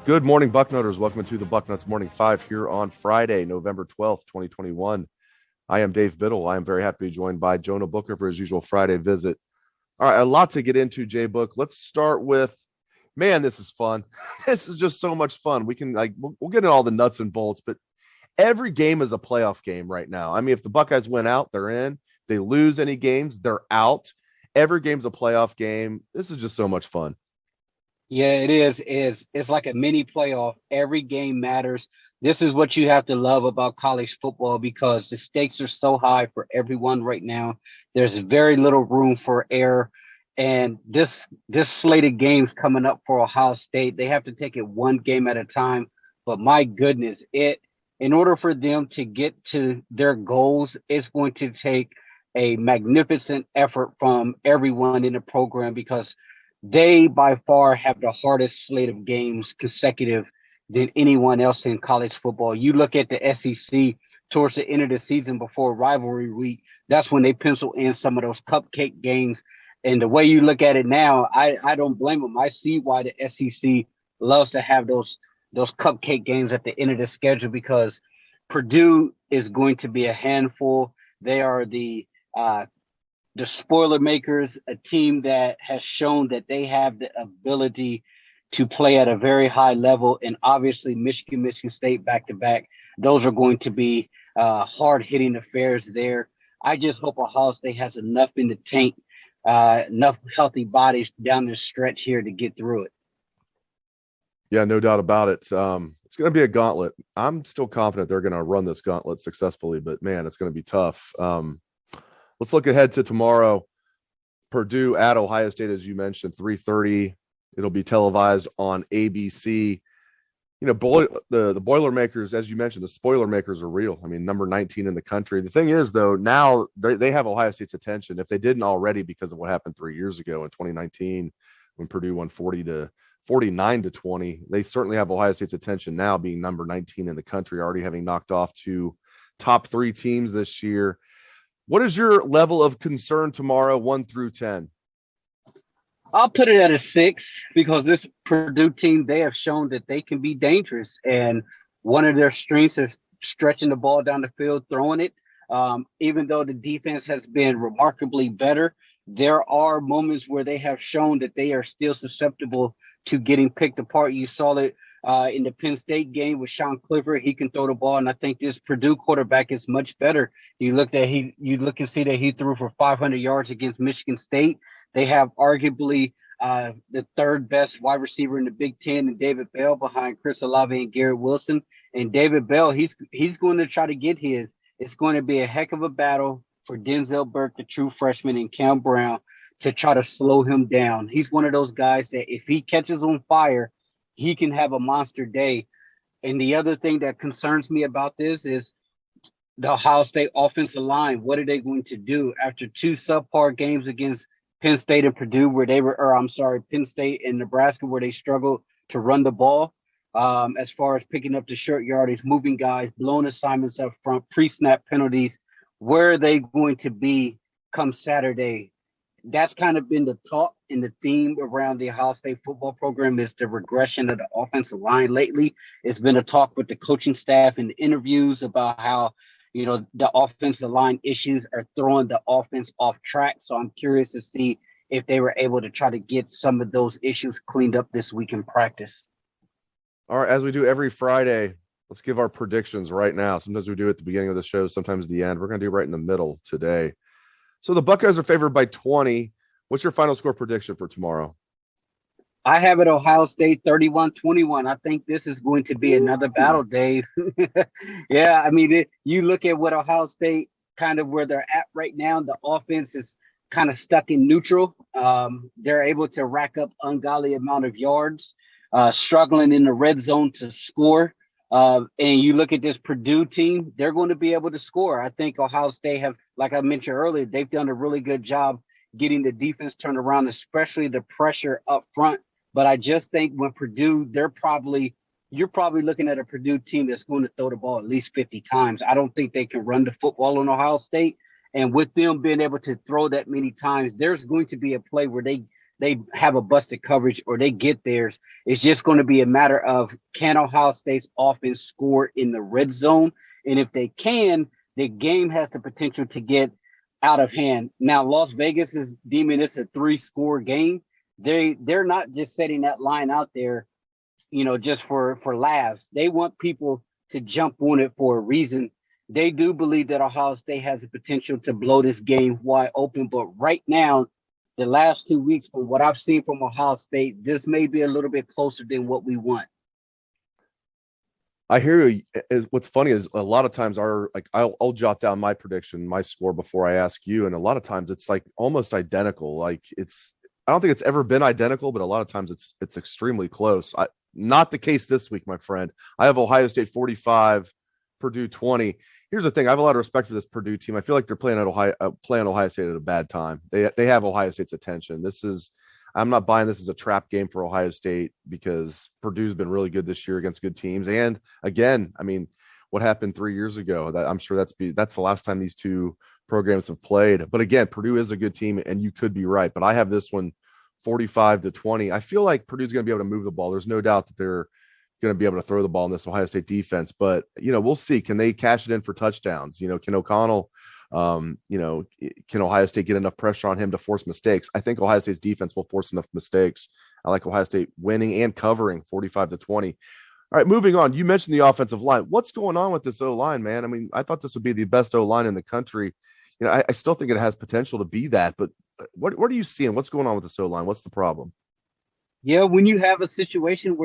Good morning, Bucknutters. Welcome to the Bucknuts Morning 5 here on Friday, November 12th, 2021. I am Dave Biddle. I am very happy to be joined by Jonah Booker for his usual Friday visit. All right, a lot to get into, JBook. Let's start with, man, this is fun. This is just so much fun. We can, we'll get into all the nuts and bolts, but every game is a playoff game right now. I mean, if the Buckeyes win out, they're in. If they lose any games, they're out. Every game's a playoff game. This is just so much fun. Yeah, it is. It's like a mini playoff. Every game matters. This is what you have to love about college football because the stakes are so high for everyone right now. There's very little room for error. And this slate of games coming up for Ohio State, they have to take it one game at a time. But my goodness, in order for them to get to their goals, it's going to take a magnificent effort from everyone in the program because they by far have the hardest slate of games consecutive than anyone else in college football. You look at the SEC towards the end of the season before rivalry week, that's when they pencil in some of those cupcake games. And the way you look at it now, I don't blame them. I see why the SEC loves to have those cupcake games at the end of the schedule because Purdue is going to be a handful. They are the spoiler makers, a team that has shown that they have the ability to play at a very high level. And obviously Michigan State back-to-back, those are going to be hard-hitting affairs there. I just hope Ohio State has enough in the tank, enough healthy bodies down the stretch here to get through it. Yeah, no doubt about it. It's going to be a gauntlet. I'm still confident they're going to run this gauntlet successfully, but man, it's going to be tough. Let's look ahead to tomorrow. Purdue at Ohio State, as you mentioned, 3:30. It'll be televised on ABC. You know, the Boilermakers, as you mentioned, the spoiler makers are real. I mean, number 19 in the country. The thing is, though, now they have Ohio State's attention. If they didn't already because of what happened 3 years ago in 2019 when Purdue won 49-20, they certainly have Ohio State's attention now, being number 19 in the country, already having knocked off two top three teams this year. What is your level of concern tomorrow, 1 through 10? I'll put it at a 6 because this Purdue team, they have shown that they can be dangerous. And one of their strengths is stretching the ball down the field, throwing it. Even though the defense has been remarkably better, there are moments where they have shown that they are still susceptible to getting picked apart. You saw it in the Penn State game with Sean Clifford. He can throw the ball, and I think this Purdue quarterback is much better. You look and see that he threw for 500 yards against Michigan State. They have arguably the third best wide receiver in the Big Ten, and David Bell behind Chris Olave and Garrett Wilson. And David Bell, he's going to try to get his. It's going to be a heck of a battle for Denzel Burke, the true freshman, and Cam Brown to try to slow him down. He's one of those guys that if he catches on fire, he can have a monster day. And the other thing that concerns me about this is the Ohio State offensive line. What are they going to do after two subpar games against Penn State and Purdue Penn State and Nebraska where they struggled to run the ball as far as picking up the short yardage, moving guys, blowing assignments up front, pre-snap penalties. Where are they going to be come Saturday? That's kind of been the talk and the theme around the Ohio State football program is the regression of the offensive line lately. It's been a talk with the coaching staff and the interviews about how, you know, the offensive line issues are throwing the offense off track. So I'm curious to see if they were able to try to get some of those issues cleaned up this week in practice. All right, as we do every Friday, let's give our predictions right now. Sometimes we do it at the beginning of the show, sometimes the end. We're going to do right in the middle today. So the Buckeyes are favored by 20. What's your final score prediction for tomorrow? I have it Ohio State 31-21. I think this is going to be another battle, Dave. Yeah, I mean, you look at what Ohio State kind of where they're at right now. The offense is kind of stuck in neutral. They're able to rack up ungodly amount of yards, struggling in the red zone to score. And you look at this Purdue team, they're going to be able to score. I think Ohio State have, like I mentioned earlier, they've done a really good job getting the defense turned around, especially the pressure up front. But I just think when Purdue, you're probably looking at a Purdue team that's going to throw the ball at least 50 times. I don't think they can run the football on Ohio State. And with them being able to throw that many times, there's going to be a play where they have a busted coverage or they get theirs. It's just going to be a matter of, can Ohio State's offense score in the red zone? And if they can, the game has the potential to get out of hand. Now, Las Vegas is deeming this a 3-score game. They're not just setting that line out there, just for laughs. They want people to jump on it for a reason. They do believe that Ohio State has the potential to blow this game wide open. But right now, the last 2 weeks, from what I've seen from Ohio State, this may be a little bit closer than what we want. I hear you. What's funny is a lot of times I'll jot down my prediction, my score before I ask you. And a lot of times it's like almost identical. Like I don't think it's ever been identical, but a lot of times it's extremely close. Not the case this week, my friend. I have Ohio State 45, Purdue 20. Here's the thing. I have a lot of respect for this Purdue team. I feel like they're playing Ohio State at a bad time. They have Ohio State's attention. I'm not buying this as a trap game for Ohio State, because Purdue's been really good this year against good teams. And again, I mean, what happened 3 years ago, that I'm sure that's the last time these two programs have played. But again, Purdue is a good team, and you could be right. But I have this one 45-20. I feel like Purdue's going to be able to move the ball. There's no doubt that they're going to be able to throw the ball in this Ohio State defense. But, we'll see. Can they cash it in for touchdowns? Can O'Connell, can Ohio State get enough pressure on him to force mistakes? I think Ohio State's defense will force enough mistakes. I like Ohio State winning and covering 45-20. All right, moving on. You mentioned the offensive line. What's going on with this O-line, man? I mean, I thought this would be the best O-line in the country. I still think it has potential to be that, but what are you seeing? What's going on with this O-line? What's the problem? Yeah, when you have a situation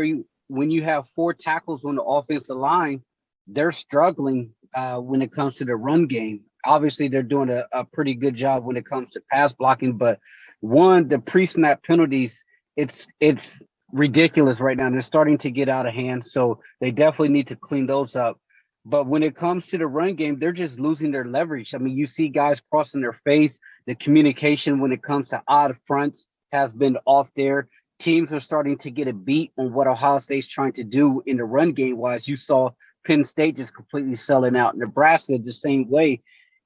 when you have 4 tackles on the offensive line, they're struggling when it comes to the run game. Obviously, they're doing a pretty good job when it comes to pass blocking, but the pre-snap penalties, it's ridiculous right now. They're starting to get out of hand, so they definitely need to clean those up. But when it comes to the run game, they're just losing their leverage. I mean, you see guys crossing their face. The communication when it comes to odd fronts has been off there. Teams are starting to get a beat on what Ohio State's trying to do in the run game wise. You saw Penn State just completely selling out. Nebraska the same way.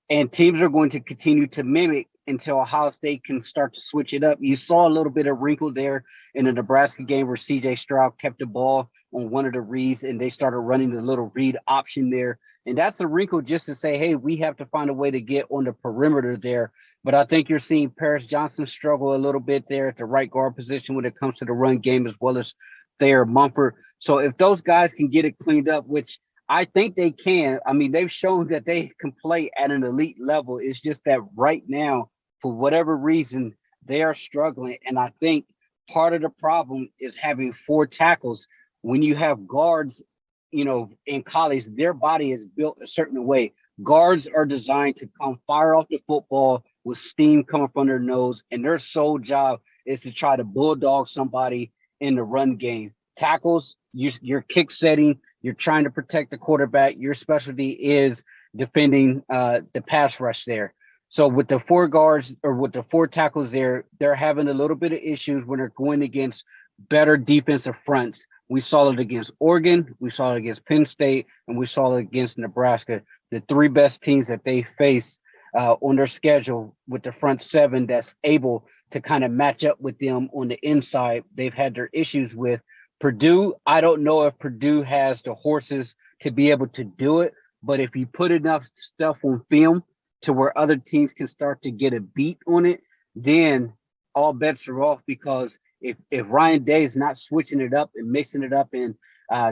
And teams are going to continue to mimic until Ohio State can start to switch it up. You saw a little bit of wrinkle there in the Nebraska game where C.J. Stroud kept the ball on one of the reads, and they started running the little read option there. And that's a wrinkle just to say, hey, we have to find a way to get on the perimeter there. But I think you're seeing Paris Johnson struggle a little bit there at the right guard position when it comes to the run game, as well as Thayer Mumford. So if those guys can get it cleaned up, which I think they can. I mean, they've shown that they can play at an elite level. It's just that right now, for whatever reason, they are struggling. And I think part of the problem is having 4 tackles. When you have guards, in college, their body is built a certain way. Guards are designed to come fire off the football with steam coming from their nose, and their sole job is to try to bulldog somebody in the run game. Tackles, you're kick setting, you're trying to protect the quarterback. Your specialty is defending the pass rush there. So with the 4 guards or with the 4 tackles there, they're having a little bit of issues when they're going against better defensive fronts. We saw it against Oregon, we saw it against Penn State, and we saw it against Nebraska. The 3 best teams that they faced on their schedule with the front 7 that's able to kind of match up with them on the inside, they've had their issues with. Purdue, I don't know if Purdue has the horses to be able to do it, but if you put enough stuff on film to where other teams can start to get a beat on it, then all bets are off, because if Ryan Day is not switching it up and mixing it up and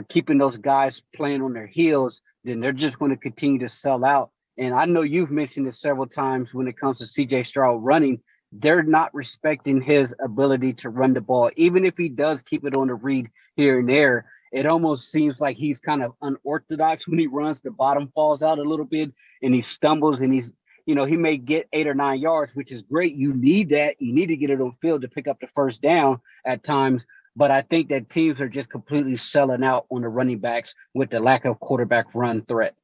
keeping those guys playing on their heels, then they're just going to continue to sell out. And I know you've mentioned it several times when it comes to C.J. Stroud running. They're not respecting his ability to run the ball. Even if he does keep it on the read here and there, it almost seems like he's kind of unorthodox when he runs. The bottom falls out a little bit and he stumbles, and he may get 8 or 9 yards, which is great. You need that. You need to get it on field to pick up the first down at times. But I think that teams are just completely selling out on the running backs with the lack of quarterback run threat.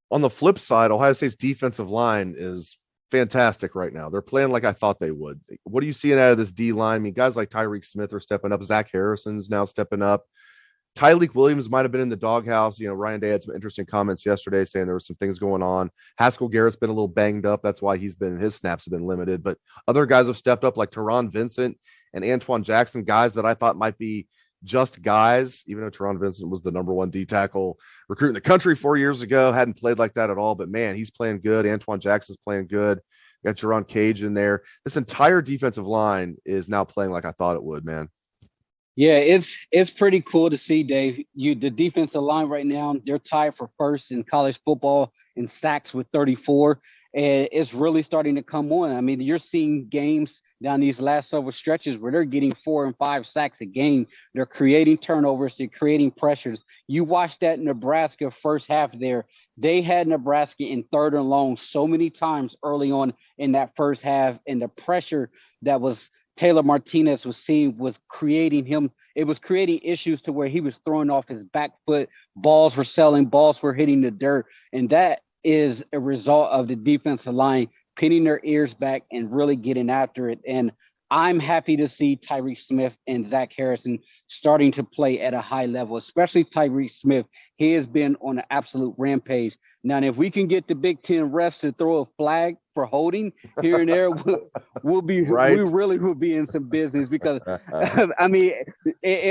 On the flip side, Ohio State's defensive line is fantastic right now. They're playing like I thought they would. What are you seeing out of this D line? I mean, guys like Tyreek Smith are stepping up. Zach Harrison's now stepping up. Tyleek Williams might have been in the doghouse. Ryan Day had some interesting comments yesterday saying there were some things going on. Haskell Garrett's been a little banged up. That's why his snaps have been limited. But other guys have stepped up like Teron Vincent and Antoine Jackson, guys that I thought might be just guys, even though Teron Vincent was the number one D tackle recruit in the country 4 years ago, hadn't played like that at all. But man, he's playing good. Antoine Jackson's playing good. Got Jerron Cage in there. This entire defensive line is now playing like I thought it would, man. Yeah, it's pretty cool to see, Dave. The defensive line right now, they're tied for first in college football in sacks with 34. And it's really starting to come on. I mean, you're seeing games down these last several stretches where they're getting 4 and 5 sacks a game. They're creating turnovers. They're creating pressures. You watch that Nebraska first half there. They had Nebraska in 3rd and long so many times early on in that first half, and the pressure that was Taylor Martinez was seeing was creating him. It was creating issues to where he was throwing off his back foot. Balls were selling. Balls were hitting the dirt. And that is a result of the defensive line pinning their ears back and really getting after it. And I'm happy to see Tyreek Smith and Zach Harrison starting to play at a high level, especially Tyreek Smith. He has been on an absolute rampage. Now, if we can get the Big Ten refs to throw a flag for holding here and there, we'll be right. We really will be in some business because, I mean,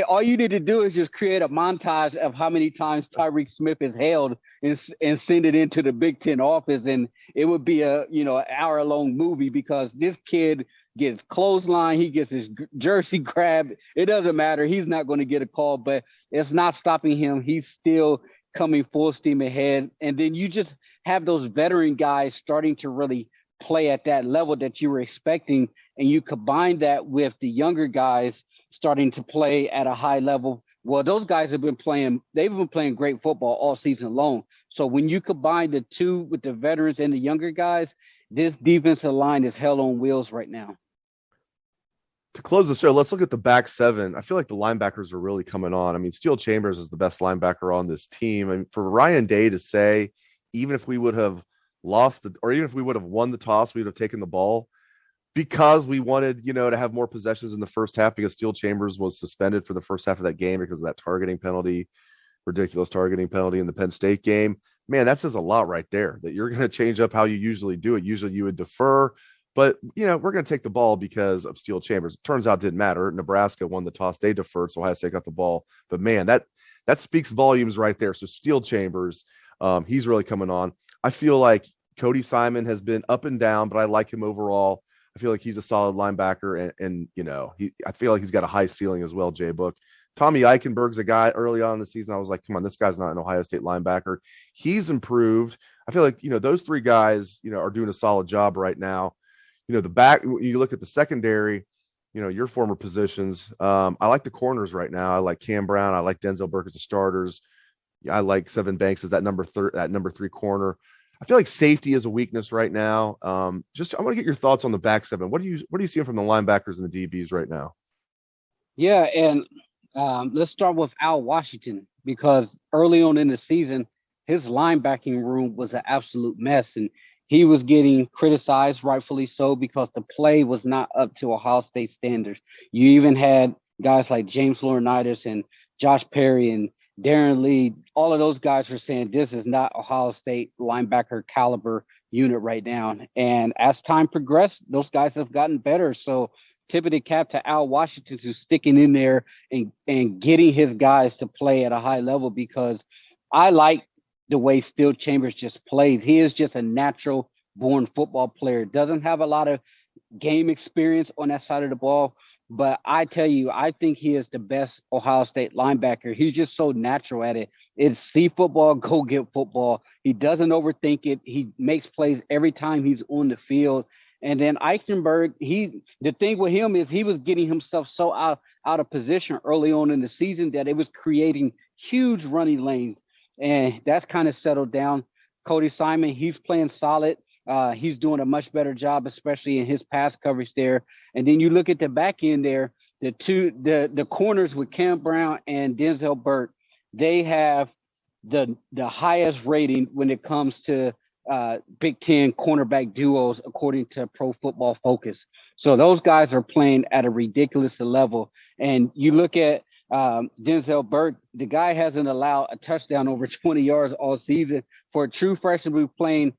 all you need to do is just create a montage of how many times Tyreek Smith is held and send it into the Big Ten office, and it would be an hour-long movie because this kid gets clothesline, he gets his jersey grabbed. It doesn't matter. He's not going to get a call, but it's not stopping him. He's still coming full steam ahead. And then you just have those veteran guys starting to really play at that level that you were expecting. And you combine that with the younger guys starting to play at a high level. Well, those guys they've been playing great football all season long. So when you combine the two with the veterans and the younger guys, this defensive line is hell on wheels right now. To close the show, let's look at the back seven. I feel like the linebackers are really coming on. I mean, Steel Chambers is the best linebacker on this team. And for Ryan Day to say, even if we would have even if we would have won the toss, we would have taken the ball because we wanted, to have more possessions in the first half because Steel Chambers was suspended for the first half of that game because of that ridiculous targeting penalty in the Penn State game. Man, that says a lot right there that you're going to change up how you usually do it. Usually you would defer. But, we're going to take the ball because of Steel Chambers. It turns out it didn't matter. Nebraska won the toss. They deferred, so Ohio State got the ball. But, man, that speaks volumes right there. So Steel Chambers, he's really coming on. I feel like Cody Simon has been up and down, but I like him overall. I feel like he's a solid linebacker, and I feel like he's got a high ceiling as well, JBook. Tommy Eichenberg's a guy early on in the season. I was like, come on, this guy's not an Ohio State linebacker. He's improved. I feel like, those three guys, are doing a solid job right now. The back, you look at the secondary, your former positions. I like the corners right now. I like Cam Brown. I like Denzel Burke as the starters. I like Seven Banks as that number 3 corner. I feel like safety is a weakness right now. I want to get your thoughts on the back seven. What are you seeing from the linebackers and the DBs right now? Yeah, and let's start with Al Washington because early on in the season, his linebacking room was an absolute mess, and he was getting criticized, rightfully so, because the play was not up to Ohio State standards. You even had guys like James Laurinaitis and Josh Perry and Darren Lee. All of those guys were saying this is not Ohio State linebacker caliber unit right now. And as time progressed, those guys have gotten better. So tip of the cap to Al Washington who's sticking in there and getting his guys to play at a high level because I like the way Steel Chambers just plays. He is just a natural born football player. Doesn't have a lot of game experience on that side of the ball, but I tell you, I think he is the best Ohio State linebacker. He's just so natural at it. It's see football, go get football. He doesn't overthink it. He makes plays every time he's on the field. And then Eichenberg, the thing with him is he was getting himself so out of position early on in the season that it was creating huge running lanes. And that's kind of settled down. Cody Simon, he's playing solid. He's doing a much better job, especially in his pass coverage there. And then you look at the back end there, the corners with Cam Brown and Denzel Burke, they have the highest rating when it comes to Big Ten cornerback duos, according to Pro Football Focus. So those guys are playing at a ridiculous level. And you look at Denzel Burke, the guy hasn't allowed a touchdown over 20 yards all season. For a true freshman who's playing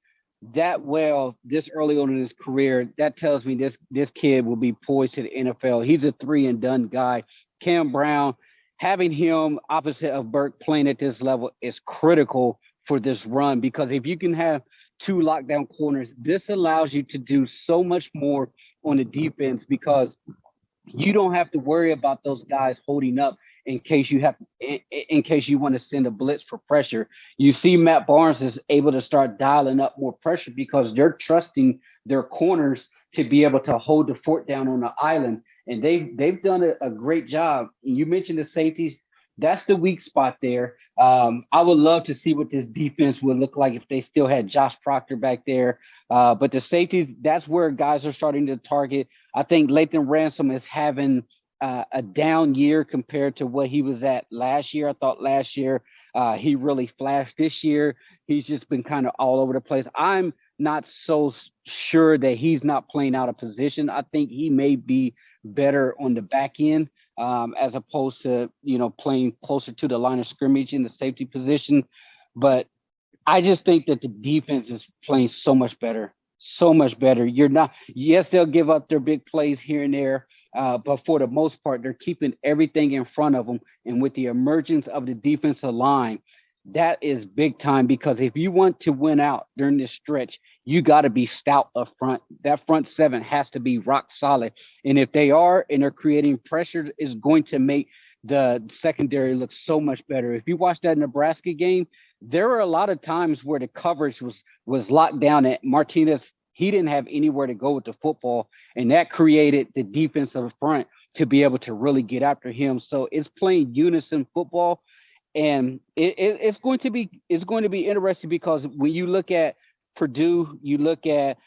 that well this early on in his career, that tells me this kid will be poised to the NFL. He's a 3-and-done guy. Cam Brown, having him opposite of Burke playing at this level is critical for this run, because if you can have two lockdown corners, this allows you to do so much more on the defense, because you don't have to worry about those guys holding up in case you want to send a blitz for pressure. You see Matt Barnes is able to start dialing up more pressure because they're trusting their corners to be able to hold the fort down on the island. And they've done a great job. You mentioned the safeties. That's the weak spot there. I would love to see what this defense would look like if they still had Josh Proctor back there. But the safeties, that's where guys are starting to target. I think Lathan Ransom is having a down year compared to what he was at last year. I thought last year he really flashed. This year, he's just been kind of all over the place. I'm not so sure that he's not playing out of position. I think he may be better on the back end, as opposed to, playing closer to the line of scrimmage in the safety position. But I just think that the defense is playing so much better. Yes, they'll give up their big plays here and there, but for the most part, they're keeping everything in front of them. And with the emergence of the defensive line, that is big time, because if you want to win out during this stretch, you got to be stout up front. That front seven has to be rock solid. And if they are, and they're creating pressure, is going to make the secondary look so much better. If you watch that Nebraska game, there were a lot of times where the coverage was locked down at Martinez. He didn't have anywhere to go with the football, and that created the defensive front to be able to really get after him. So it's playing unison football. And it's going to be interesting, because when you look at Purdue, you look at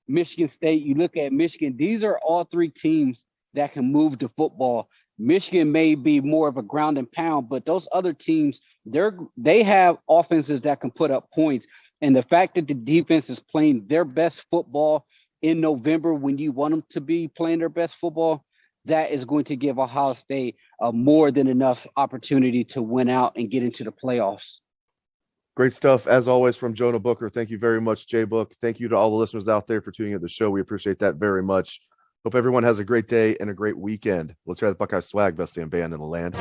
Michigan State, you look at Michigan, these are all three teams that can move the football. Michigan may be more of a ground and pound, but those other teams, they have offenses that can put up points. And the fact that the defense is playing their best football in November, when you want them to be playing their best football, that is going to give Ohio State a more than enough opportunity to win out and get into the playoffs. Great stuff, as always, from Jonah Booker. Thank you very much, JBook. Thank you to all the listeners out there for tuning in to the show. We appreciate that very much. Hope everyone has a great day and a great weekend. Let's try the Buckeye swag, best damn band in the land.